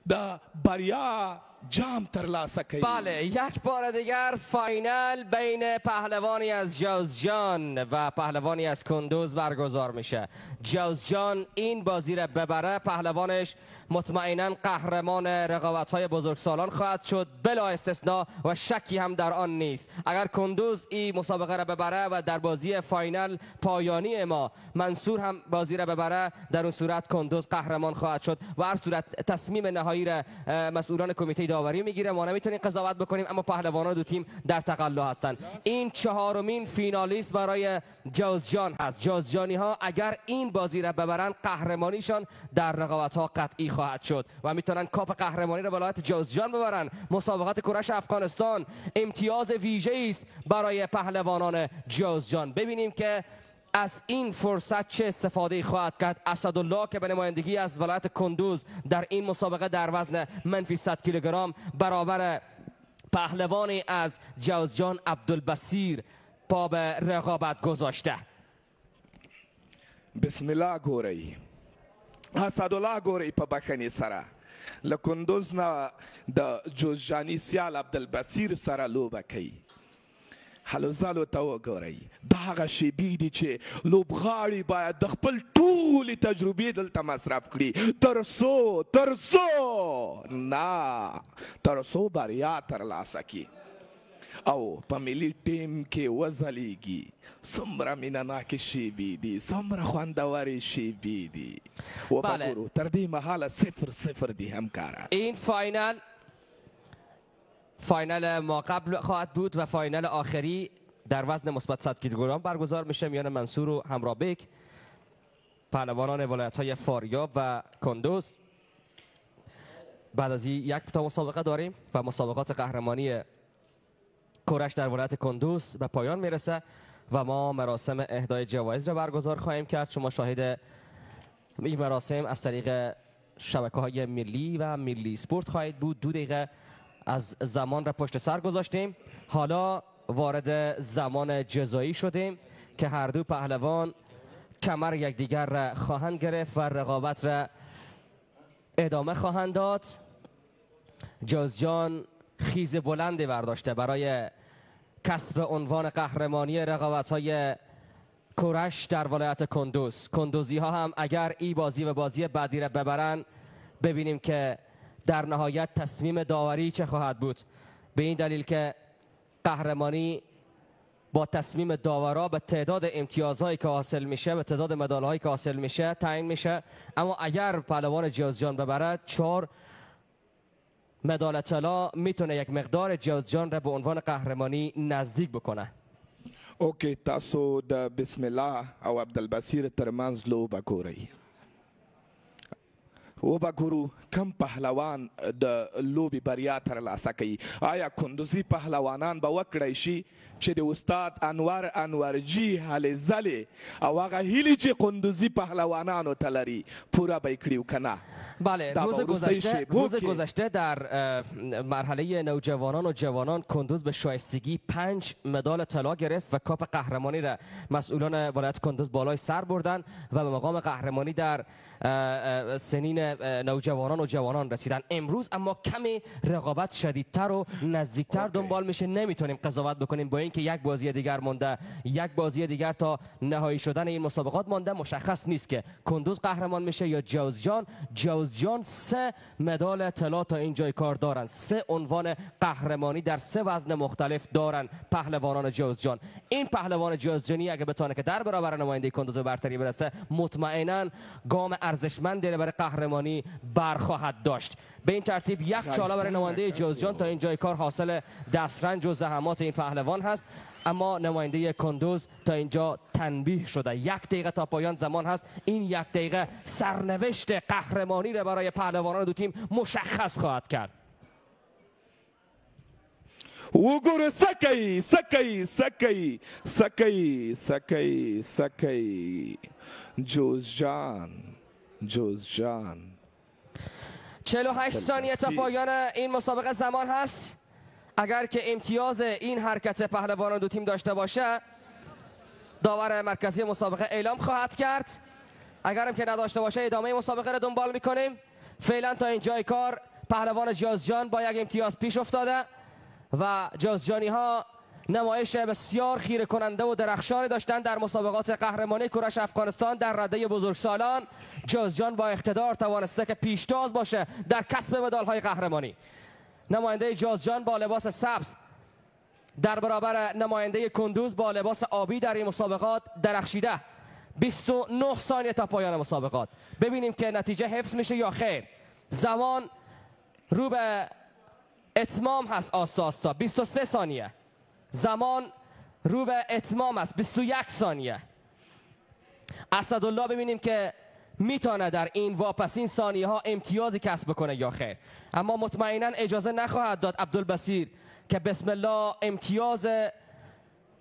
د بریا جام ترلاسه کوي. بله، یک بار دیگر فاینال بین پهلوانی از جوزجان و پهلوانی از کندوز برگزار میشه. جوزجان این بازی را ببره، پهلوانش مطمئنا قهرمان رقابت‌های بزرگسالان خواهد شد بلا استثناء و شکی هم در آن نیست. اگر کندوز این مسابقه را ببره و در بازی فاینال پایانی ما منصور هم بازی را ببره، در اون صورت کندوز قهرمان خواهد شد و هر صورت تصمیم نهایی را مسئولان کمیته داوری میگیره. ما نمیتونیم قضاوت بکنیم، اما پهلوانان دو تیم در تقلا هستند. این چهارمین فینالیست برای جوزجان هست. جوزجانی ها اگر این بازی را ببرن، قهرمانیشان در رقابت ها قطعی خواهد شد و میتونن کاپ قهرمانی را ولایت جوزجان ببرن. مسابقات کرش افغانستان امتیاز ویژه‌ای است برای پهلوانان جوزجان. ببینیم که از این فرصت چه استفاده خواهد کرد اسدالله که به نمایندگی از ولایت کندوز در این مسابقه در وزن منفی 100 کیلوگرم برابر پهلوانی از جوزجان عبدالبصیر پا به رقابت گذاشته. بسم الله ګورئ، اسدالله ګورئ په بخښنې سره له کندوز نه د جوزجاني سیال عبدالبصیر سره لوبه کوي. هلو ځلو ته وګورئ، دا هغه شیبې دي چې لوبغاړي باید د خپل ټولې تجربې دلته مصرف کړي تر څو بریا ترلاسه کړي او په ملي ټیم کې وځلیږي. څومره مینهناکې شیبې دي، څومره خوندورې شیبې دي. وبګورو تر دې مهاله 0-0 دي همکاره. این فاینال ما قبل خواهد بود و فاینال آخری در وزن مثبت 100 کیلوگرم برگزار میشه میان منصور و همرابک، پهلوانان ولایت‌های فاریاب و کندوز. بعد از این یک تا مسابقه داریم و مسابقات قهرمانی کرش در ولایت کندوز به پایان میرسه و ما مراسم اهدای جوایز را برگزار خواهیم کرد. شما شاهد این مراسم از طریق شبکه‌های ملی و ملی سپورت خواهید بود. 2 دقیقه از زمان را پشت سر گذاشتیم، حالا وارد زمان جزایی شدیم که هر دو پهلوان کمر یکدیگر را خواهند گرفت و رقابت را ادامه خواهند داد. جوزجان خیز بلندی برداشته برای کسب عنوان قهرمانی رقابت‌های کرش در ولایت کندوز. کندوزی ها هم اگر این بازی و بازی بعدی را ببرن، ببینیم که در نهایت تصمیم داوری چه خواهد بود، به این دلیل که قهرمانی با تصمیم داورا به تعداد امتیازهایی که حاصل میشه، به تعداد مدالهایی که حاصل میشه تعیین میشه. اما اگر پهلوان جوزجان ببره 4 مدال طلا میتونه یک مقدار جوزجان را به عنوان قهرمانی نزدیک بکنه. اوکی، تاسو د بسم الله او عبدالبصیر ترمنځ لوبه ګورئ. وبګورو کم پهلوان د لوبې بریا ترلاسه کوي. آیا کندوزي پهلوانان به وکړی شي چې د استاد انور انورجي هلې ځلې او هغه هیلې چې کندوزي پهلوانانو ته لري پوره به یې کړي و که نه؟ بله، روز گذشته در مرحله نوجوانان و جوانان کندوز به شایستگی 5 مدال طلا گرفت و کاپ قهرمانی را مسئولان ولایت کندوز بالای سر بردن و به مقام قهرمانی در سنین نوجوانان و جوانان رسیدن. امروز اما کمی رقابت شدیدتر و نزدیکتر دنبال میشه. نمیتونیم قضاوت بکنیم با اینکه یک بازی دیگر مونده، یک بازی دیگر تا نهایی شدن این مسابقات مونده. مشخص نیست که کندوز قهرمان میشه یا جوزجان. جوزجان 3 مدال طلا تا اینجای کار دارن، 3 عنوان قهرمانی در 3 وزن مختلف دارن پهلوانان جوزجان. این پهلوان جوزجانی اگه بتونه که در برابر نماینده کندوز برتری برسه، مطمئنا گام ارزشمندی برای قهرمانی برخواهد داشت. به این ترتیب یک چاله برای نماینده جوزجان تا اینجای کار حاصل دسترنج و زحمات این پهلوان هست، اما نماینده کندوز تا اینجا تنبیه شده. 1 دقیقه تا پایان زمان هست. این 1 دقیقه سرنوشت قهرمانی را برای پهلوانان دو تیم مشخص خواهد کرد. وګوره سکی جوزجان 48 ثانیه تا پایان این مسابقه زمان هست. اگر که امتیاز این حرکت پهلوانان دو تیم داشته باشه، داور مرکزی مسابقه اعلام خواهد کرد. اگر هم که نداشته باشه، ادامه مسابقه را دنبال میکنیم. فعلا تا اینجای کار پهلوان جوزجان با یک امتیاز پیش افتاده و جوزجانی ها نمایش بسیار خیره کننده و درخشانی داشتند در مسابقات قهرمانی کورش افغانستان در رده بزرگسالان. جوزجان با اقتدار توانسته که پیشتاز باشه در کسب مدال های قهرمانی. نماینده جوزجان با لباس سبز در برابر نماینده کندوز با لباس آبی در این مسابقات درخشیده. 29 ثانیه تا پایان مسابقات. ببینیم که نتیجه حفظ میشه یا خیر. زمان رو به اتمام هست آستا آستا. 23 ثانیه. زمان رو به اتمام است. 21 ثانیه. اسدالله ببینیم که میتونه در این واپسین ثانیه ها امتیازی کسب بکنه یا خیر. اما مطمئنا اجازه نخواهد داد عبدالبصیر که بسم الله امتیاز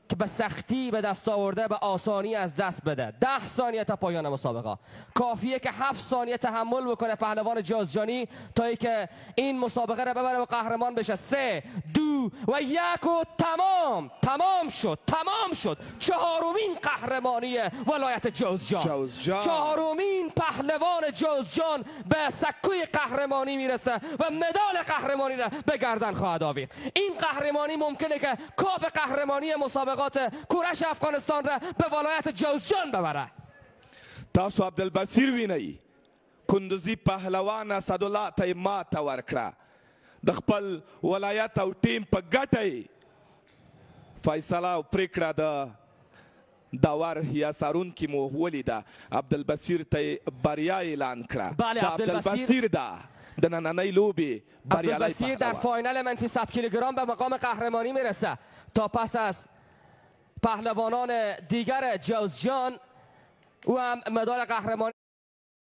که به سختی به دست آورده به آسانی از دست بده. 10 ثانیه تا پایان مسابقه. کافیه که 7 ثانیه تحمل بکنه پهلوان جوزجانی تا ای که این مسابقه را ببره و قهرمان بشه. 3 2 و 1 و تمام شد. چهارمین قهرمانی ولایت جوزجان. چهارمین پهلوان جوزجان به سکوی قهرمانی میرسه و مدال قهرمانی را به گردن خواهد آویخت. این قهرمانی ممکنه که کاپ قهرمانی مسابقات کورش افغانستان را به ولایت جوزجان ببره. تاسو عبدالبصیر وینئ کندوزي پهلوان اسدالله ته ماته ورکړه. د خپل ولایت او ټیم په ګټه فیصله او پریکړه د داور یا سارونکي مو ولیده. عبدالبصیر ته بریا اعلان کړه. بله عبدالبصیر ده د نننۍ لوبې بریالی عبدالبصیر در فاینال منفی 100 کیلوگرم به مقام قهرمانی میرسه تا پس از پهلوانان دیگر جوزجان او هم مدال قهرمانی